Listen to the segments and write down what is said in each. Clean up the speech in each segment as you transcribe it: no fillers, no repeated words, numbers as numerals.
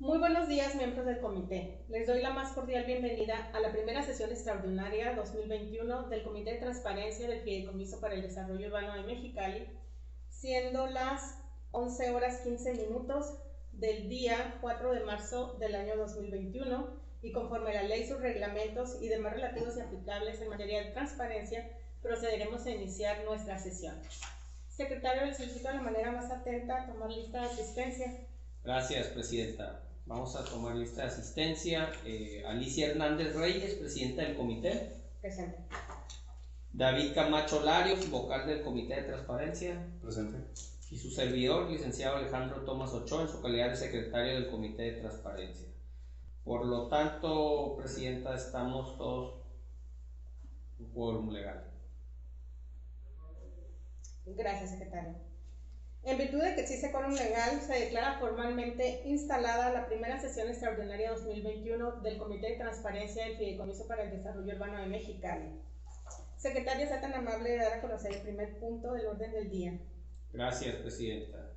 Muy buenos días, miembros del comité. Les doy la más cordial bienvenida a la primera sesión extraordinaria 2021 del Comité de Transparencia del Fideicomiso para el Desarrollo Urbano de Mexicali, siendo las 11 horas 15 minutos del día 4 de marzo del año 2021 y conforme a la ley, sus reglamentos y demás relativos y aplicables en materia de transparencia, procederemos a iniciar nuestra sesión. Secretario, le solicito de la manera más atenta a tomar lista de asistencia. Gracias, Presidenta. Vamos a tomar lista de asistencia. Alicia Hernández Reyes, Presidenta del Comité. Presente. David Camacho Larios, vocal del Comité de Transparencia. Presente. Y su servidor, licenciado Alejandro Tomás Ochoa, en su calidad de secretario del Comité de Transparencia. Por lo tanto, Presidenta, estamos todos en quórum legal. Gracias, secretario. En virtud de que existe quórum legal, se declara formalmente instalada la primera sesión extraordinaria 2021 del Comité de Transparencia del Fideicomiso para el Desarrollo Urbano de Mexicali. Secretario, sea tan amable de dar a conocer el primer punto del orden del día. Gracias, Presidenta.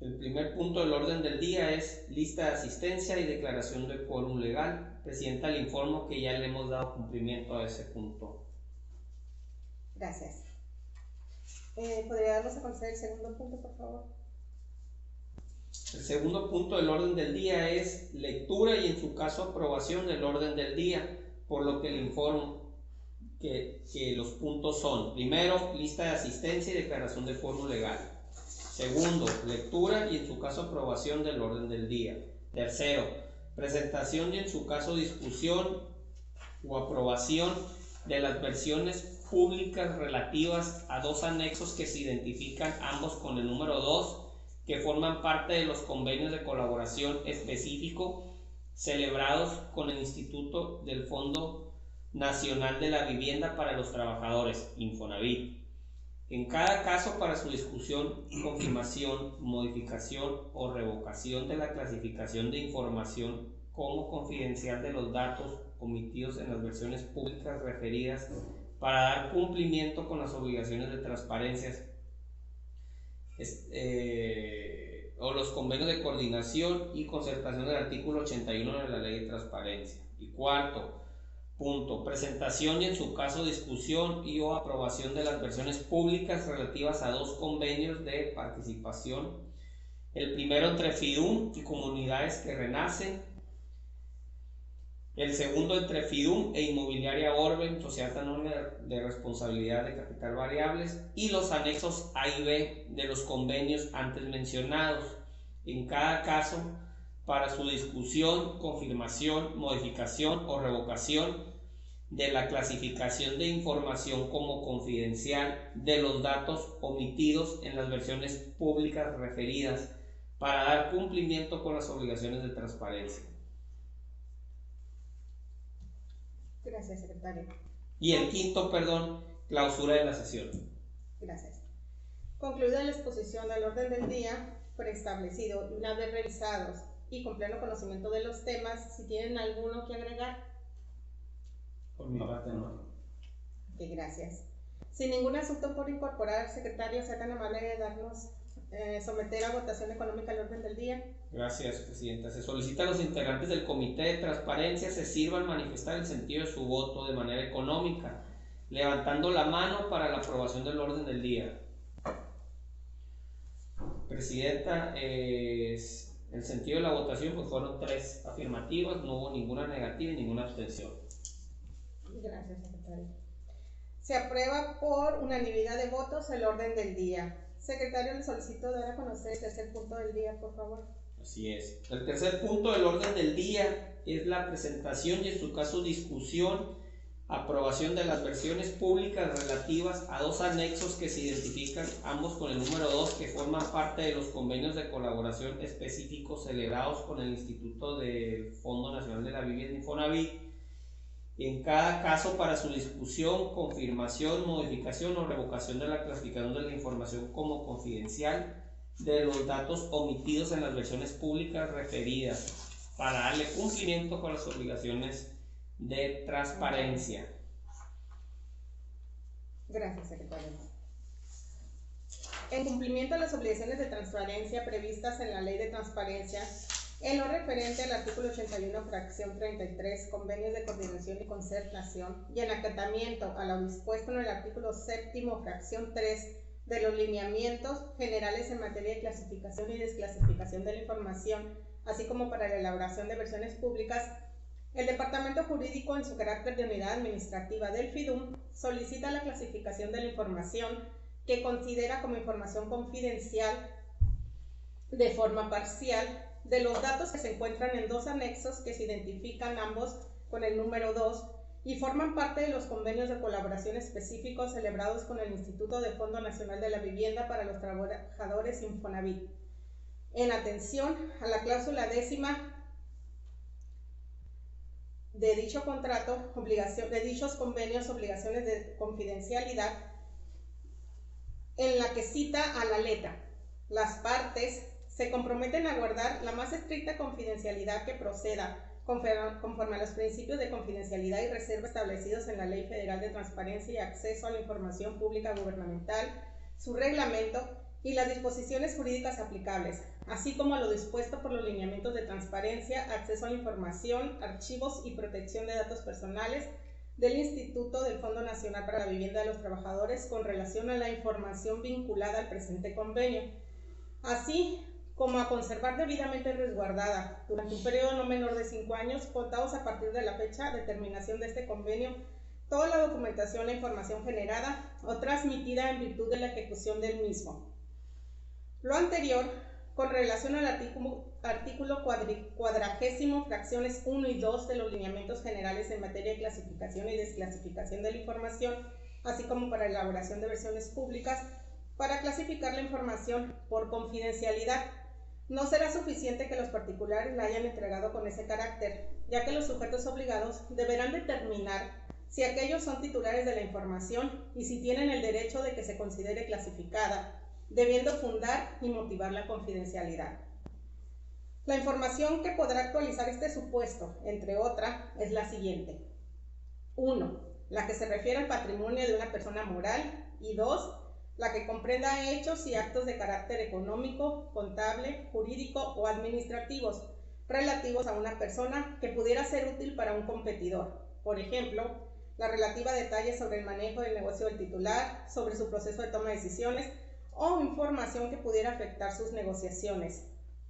El primer punto del orden del día es lista de asistencia y declaración de quórum legal. Presidenta, le informo que ya le hemos dado cumplimiento a ese punto. Gracias. ¿Podría darnos a conocer el segundo punto, por favor? El segundo punto del orden del día es lectura y en su caso aprobación del orden del día, por lo que le informo que los puntos son: primero, lista de asistencia y declaración de quórum legal; segundo, lectura y en su caso aprobación del orden del día; tercero, presentación y en su caso discusión o aprobación de las versiones públicas relativas a dos anexos que se identifican ambos con el número 2, que forman parte de los convenios de colaboración específico celebrados con el Instituto del Fondo Nacional de la Vivienda para los Trabajadores, Infonavit. En cada caso, para su discusión, confirmación, modificación o revocación de la clasificación de información como confidencial de los datos omitidos en las versiones públicas referidas, para dar cumplimiento con las obligaciones de transparencia o los convenios de coordinación y concertación del artículo 81 de la Ley de Transparencia. Y cuarto punto, presentación y en su caso discusión y o aprobación de las versiones públicas relativas a dos convenios de participación: el primero entre FIDUM y comunidades que renacen; el segundo entre FIDUM e Inmobiliaria Orben, Sociedad Anónima de Responsabilidad de Capital Variables; y los anexos A y B de los convenios antes mencionados. En cada caso, para su discusión, confirmación, modificación o revocación de la clasificación de información como confidencial de los datos omitidos en las versiones públicas referidas, para dar cumplimiento con las obligaciones de transparencia. Gracias, secretario. Y el quinto, clausura de la sesión. Gracias. Concluida la exposición del orden del día preestablecido y una vez revisados y con pleno conocimiento de los temas, si tienen alguno que agregar. Por mi parte, no. Ok, gracias. Sin ningún asunto por incorporar, secretario, sea tan amable de darnos someter a votación económica el orden del día. Gracias, Presidenta. Se solicita a los integrantes del Comité de Transparencia se sirvan manifestar el sentido de su voto de manera económica, levantando la mano para la aprobación del orden del día. Presidenta, el sentido de la votación pues fueron 3 afirmativas, no hubo ninguna negativa y ninguna abstención. Gracias, secretario. Se aprueba por unanimidad de votos el orden del día. Secretario, le solicito dar a conocer el tercer punto del día, por favor. Así es. El tercer punto del orden del día es la presentación y en su caso discusión, aprobación de las versiones públicas relativas a dos anexos que se identifican ambos con el número 2, que forman parte de los convenios de colaboración específicos celebrados con el Instituto del Fondo Nacional de la Vivienda, Infonavit. En cada caso, para su discusión, confirmación, modificación o revocación de la clasificación de la información como confidencial de los datos omitidos en las versiones públicas referidas, para darle cumplimiento con las obligaciones de transparencia. Gracias, secretario. En cumplimiento a las obligaciones de transparencia previstas en la Ley de Transparencia, en lo referente al artículo 81, fracción 33, convenios de coordinación y concertación, y en acatamiento a lo dispuesto en el artículo 7, fracción 3, de los lineamientos generales en materia de clasificación y desclasificación de la información, así como para la elaboración de versiones públicas, el Departamento Jurídico, en su carácter de unidad administrativa del FIDUM, solicita la clasificación de la información que considera como información confidencial de forma parcial de los datos que se encuentran en dos anexos que se identifican ambos con el número 2 y forman parte de los convenios de colaboración específicos celebrados con el Instituto de Fondo Nacional de la Vivienda para los Trabajadores Infonavit, en atención a la cláusula 10ª de dicho contrato, de dichos convenios, obligaciones de confidencialidad, en la que cita a la letra: las partes se comprometen a guardar la más estricta confidencialidad que proceda, conforme a los principios de confidencialidad y reserva establecidos en la Ley Federal de Transparencia y Acceso a la Información Pública Gubernamental, su reglamento y las disposiciones jurídicas aplicables, así como lo dispuesto por los lineamientos de transparencia, acceso a la información, archivos y protección de datos personales del Instituto del Fondo Nacional para la Vivienda de los Trabajadores con relación a la información vinculada al presente convenio, así como a conservar debidamente resguardada durante un periodo no menor de 5 años, contados a partir de la fecha de terminación de este convenio, toda la documentación e información generada o transmitida en virtud de la ejecución del mismo. Lo anterior, con relación al artículo 40, fracciones 1 y 2 de los lineamientos generales en materia de clasificación y desclasificación de la información, así como para elaboración de versiones públicas, para clasificar la información por confidencialidad. No será suficiente que los particulares la hayan entregado con ese carácter, ya que los sujetos obligados deberán determinar si aquellos son titulares de la información y si tienen el derecho de que se considere clasificada, debiendo fundar y motivar la confidencialidad. La información que podrá actualizar este supuesto, entre otras, es la siguiente. 1. La que se refiere al patrimonio de una persona moral, y 2. La que comprenda hechos y actos de carácter económico, contable, jurídico o administrativos relativos a una persona que pudiera ser útil para un competidor. Por ejemplo, la relativa a detalles sobre el manejo del negocio del titular, sobre su proceso de toma de decisiones o información que pudiera afectar sus negociaciones,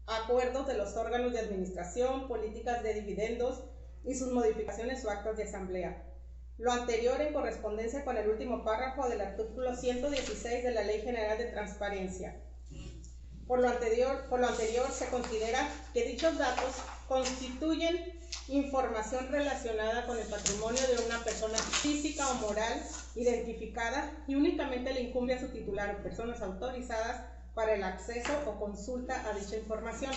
acuerdos de los órganos de administración, políticas de dividendos y sus modificaciones o actos de asamblea. Lo anterior en correspondencia con el último párrafo del artículo 116 de la Ley General de Transparencia. Por lo anterior se considera que dichos datos constituyen información relacionada con el patrimonio de una persona física o moral identificada y únicamente le incumbe a su titular o personas autorizadas para el acceso o consulta a dicha información,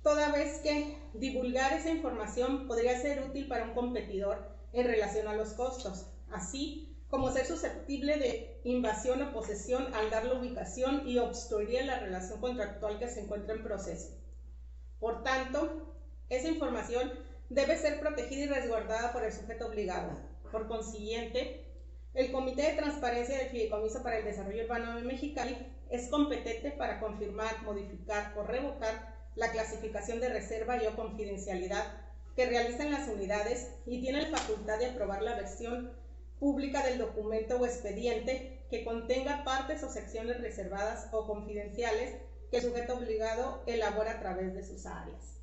toda vez que divulgar esa información podría ser útil para un competidor en relación a los costos, así como ser susceptible de invasión o posesión al dar la ubicación y obstruir la relación contractual que se encuentra en proceso. Por tanto, esa información debe ser protegida y resguardada por el sujeto obligado. Por consiguiente, el Comité de Transparencia del Fideicomiso para el Desarrollo Urbano de Mexicali es competente para confirmar, modificar o revocar la clasificación de reserva y o confidencialidad que realizan las unidades y tiene la facultad de aprobar la versión pública del documento o expediente que contenga partes o secciones reservadas o confidenciales que el sujeto obligado elabora a través de sus áreas.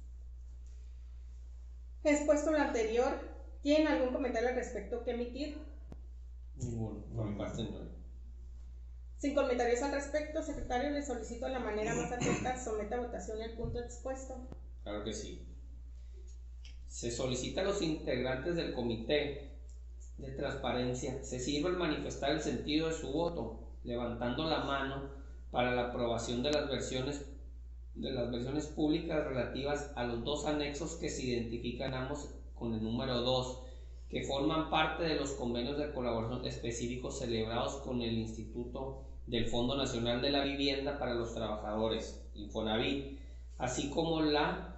Expuesto lo anterior, ¿tienen algún comentario al respecto que emitir? Ninguno, por mi parte no. Sin comentarios al respecto, secretario, le solicito de la manera más atenta someta a votación el punto expuesto. Claro que sí. Se solicita a los integrantes del Comité de Transparencia se sirvan manifestar el sentido de su voto, levantando la mano para la aprobación de las versiones públicas relativas a los dos anexos que se identifican ambos con el número 2, que forman parte de los convenios de colaboración específicos celebrados con el Instituto del Fondo Nacional de la Vivienda para los Trabajadores, Infonavit, así como la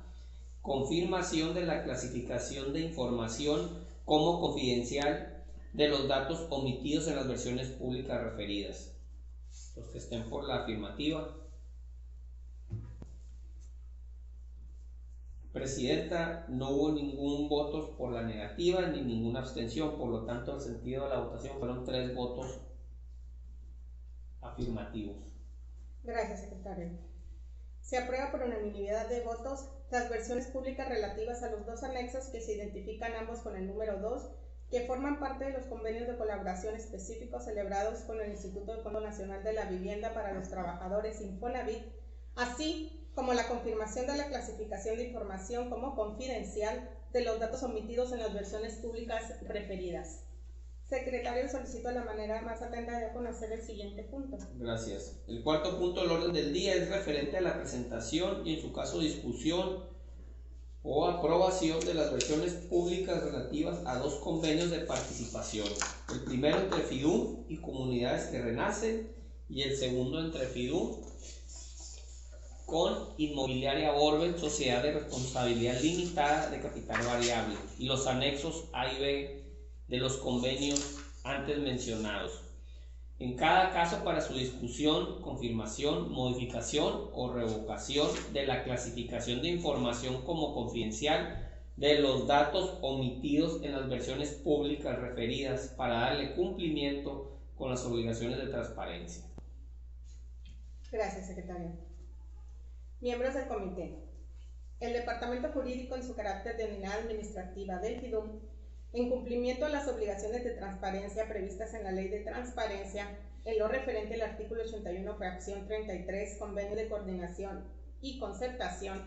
confirmación de la clasificación de información como confidencial de los datos omitidos en las versiones públicas referidas. Los que estén por la afirmativa. Presidenta, no hubo ningún voto por la negativa ni ninguna abstención, por lo tanto el sentido de la votación fueron 3 votos afirmativos. Gracias, secretario. Se aprueba por unanimidad de votos las versiones públicas relativas a los 2 anexos que se identifican ambos con el número 2, que forman parte de los convenios de colaboración específicos celebrados con el Instituto de Fondo Nacional de la Vivienda para los Trabajadores Infonavit, así como la confirmación de la clasificación de información como confidencial de los datos omitidos en las versiones públicas referidas. Secretario, solicito de la manera más atenta de conocer el siguiente punto. Gracias. El cuarto punto del orden del día es referente a la presentación y en su caso discusión o aprobación de las versiones públicas relativas a 2 convenios de participación. El primero entre FIDUM y Comunidades que Renacen y el segundo entre FIDUM con Inmobiliaria Orbel, Sociedad de Responsabilidad Limitada de Capital Variable, y los anexos A y B de los convenios antes mencionados. En cada caso, para su discusión, confirmación, modificación o revocación de la clasificación de información como confidencial de los datos omitidos en las versiones públicas referidas para darle cumplimiento con las obligaciones de transparencia. Gracias, secretario. Miembros del comité. El Departamento Jurídico, en su carácter de unidad administrativa del FIDUM, en cumplimiento a las obligaciones de transparencia previstas en la Ley de Transparencia, en lo referente al artículo 81, fracción 33, Convenio de Coordinación y Concertación,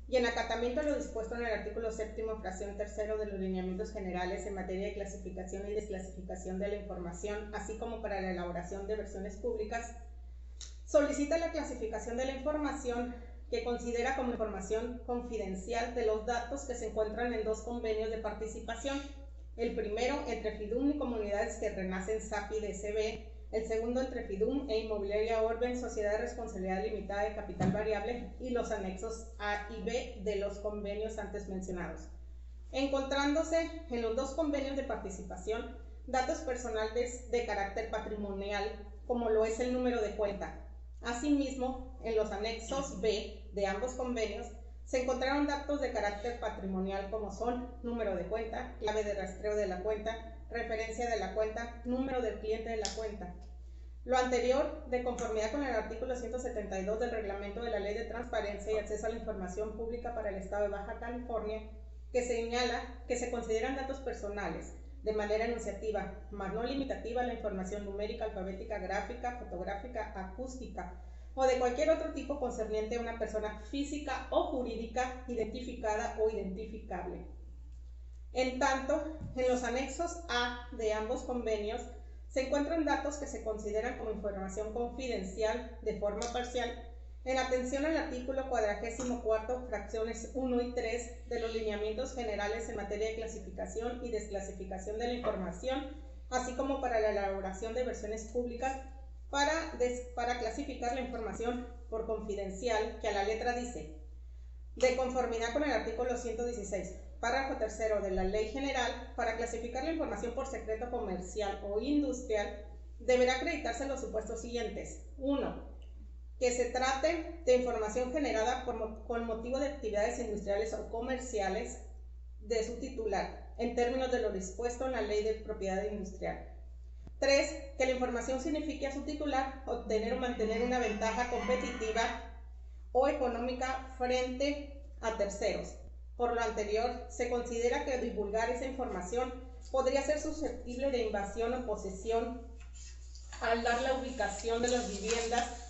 y en acatamiento a lo dispuesto en el artículo 7, fracción 3 de los lineamientos generales en materia de clasificación y desclasificación de la información, así como para la elaboración de versiones públicas, solicita la clasificación de la información que considera como información confidencial de los datos que se encuentran en 2 convenios de participación. El primero entre FIDUM y Comunidades que Renacen SAPI de SB, el segundo entre FIDUM e Inmobiliaria Orben, Sociedad de Responsabilidad Limitada de Capital Variable, y los anexos A y B de los convenios antes mencionados. Encontrándose en los 2 convenios de participación datos personales de carácter patrimonial, como lo es el número de cuenta. Asimismo, en los anexos B de ambos convenios se encontraron datos de carácter patrimonial como son número de cuenta, clave de rastreo de la cuenta, referencia de la cuenta, número del cliente de la cuenta. Lo anterior, de conformidad con el artículo 172 del Reglamento de la Ley de Transparencia y Acceso a la Información Pública para el Estado de Baja California, que señala que se consideran datos personales de manera enunciativa, mas no limitativa, la información numérica, alfabética, gráfica, fotográfica, acústica o de cualquier otro tipo concerniente a una persona física o jurídica identificada o identificable. En tanto, en los anexos A de ambos convenios se encuentran datos que se consideran como información confidencial de forma parcial en atención al artículo 44, fracciones 1 y 3 de los lineamientos generales en materia de clasificación y desclasificación de la información, así como para la elaboración de versiones públicas para clasificar la información por confidencial, que a la letra dice: de conformidad con el artículo 116, párrafo 3 de la Ley General, para clasificar la información por secreto comercial o industrial, deberá acreditarse los supuestos siguientes. 1. Que se trate de información generada con motivo de actividades industriales o comerciales de su titular, en términos de lo dispuesto en la Ley de Propiedad Industrial. 3. Que la información signifique a su titular obtener o mantener una ventaja competitiva o económica frente a terceros. Por lo anterior, se considera que divulgar esa información podría ser susceptible de invasión o posesión al dar la ubicación de las viviendas,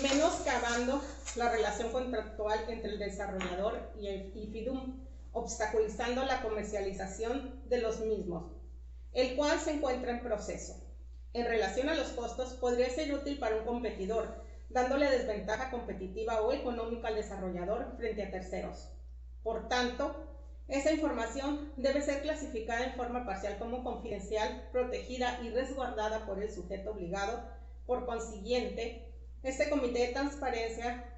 menoscabando la relación contractual entre el desarrollador y FIDUM, obstaculizando la comercialización de los mismos, el cual se encuentra en proceso. En relación a los costos, podría ser útil para un competidor, dándole desventaja competitiva o económica al desarrollador frente a terceros. Por tanto, esa información debe ser clasificada en forma parcial como confidencial, protegida y resguardada por el sujeto obligado. Por consiguiente, este Comité de Transparencia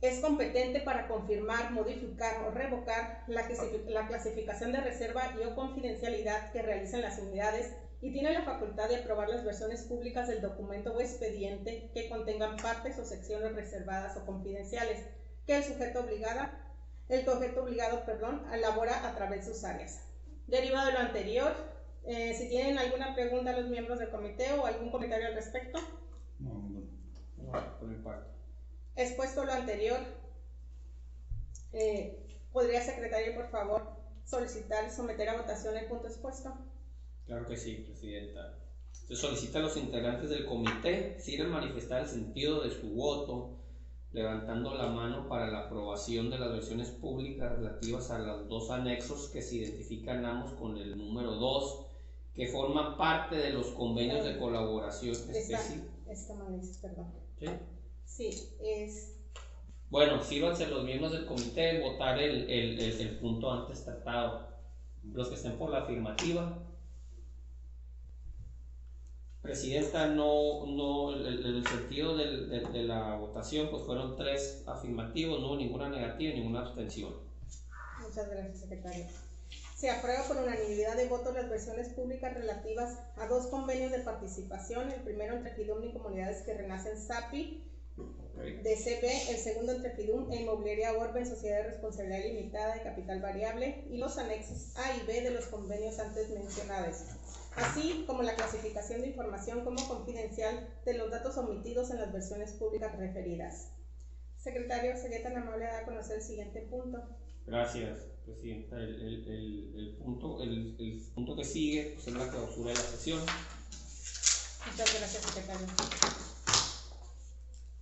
es competente para confirmar, modificar o revocar la clasificación de reserva y o confidencialidad que realicen las unidades y tiene la facultad de aprobar las versiones públicas del documento o expediente que contengan partes o secciones reservadas o confidenciales que el sujeto obligado, elabora a través de sus áreas. Derivado de lo anterior, si tienen alguna pregunta a los miembros del comité o algún comentario al respecto. No, por mi parte. Expuesto lo anterior, ¿podría secretario, por favor, solicitar y someter a votación el punto expuesto? Claro que sí, Presidenta. Se solicita a los integrantes del comité sigan manifestar el sentido de su voto, levantando la mano para la aprobación de las versiones públicas relativas a los dos anexos que se identifican ambos con el número 2, que forman parte de los convenios de colaboración específica. Perdón. ¿Sí? Sí, es... Bueno, sírvanse los miembros del comité votar el punto antes tratado. Los que estén por la afirmativa. Presidenta, el sentido de la votación pues fueron 3 afirmativos, no hubo ninguna negativa, ninguna abstención. Muchas gracias, secretario. Se aprueba por unanimidad de votos las versiones públicas relativas a 2 convenios de participación, el primero entre FIDUM y Comunidades que Renacen SAPI, DCB, el segundo entre FIDUM e Inmobiliaria Orbe en Sociedad de Responsabilidad Limitada de Capital Variable, y los anexos A y B de los convenios antes mencionados, así como la clasificación de información como confidencial de los datos omitidos en las versiones públicas referidas. Secretario, sería tan amable de dar a conocer el siguiente punto. Gracias, Presidenta. El punto que sigue pues, es la clausura de la sesión. Muchas gracias, secretario.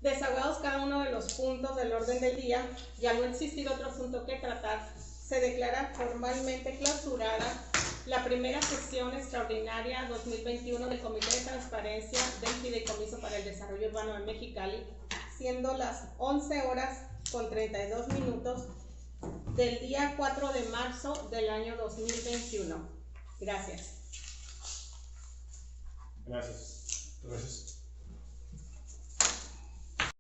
Desahogados cada uno de los puntos del orden del día y al no existir otro asunto que tratar, se declara formalmente clausurada la primera sesión extraordinaria 2021 del Comité de Transparencia del Fideicomiso para el Desarrollo Urbano de Mexicali, siendo las 11:32 del día 4 de marzo del año 2021. Gracias. Gracias.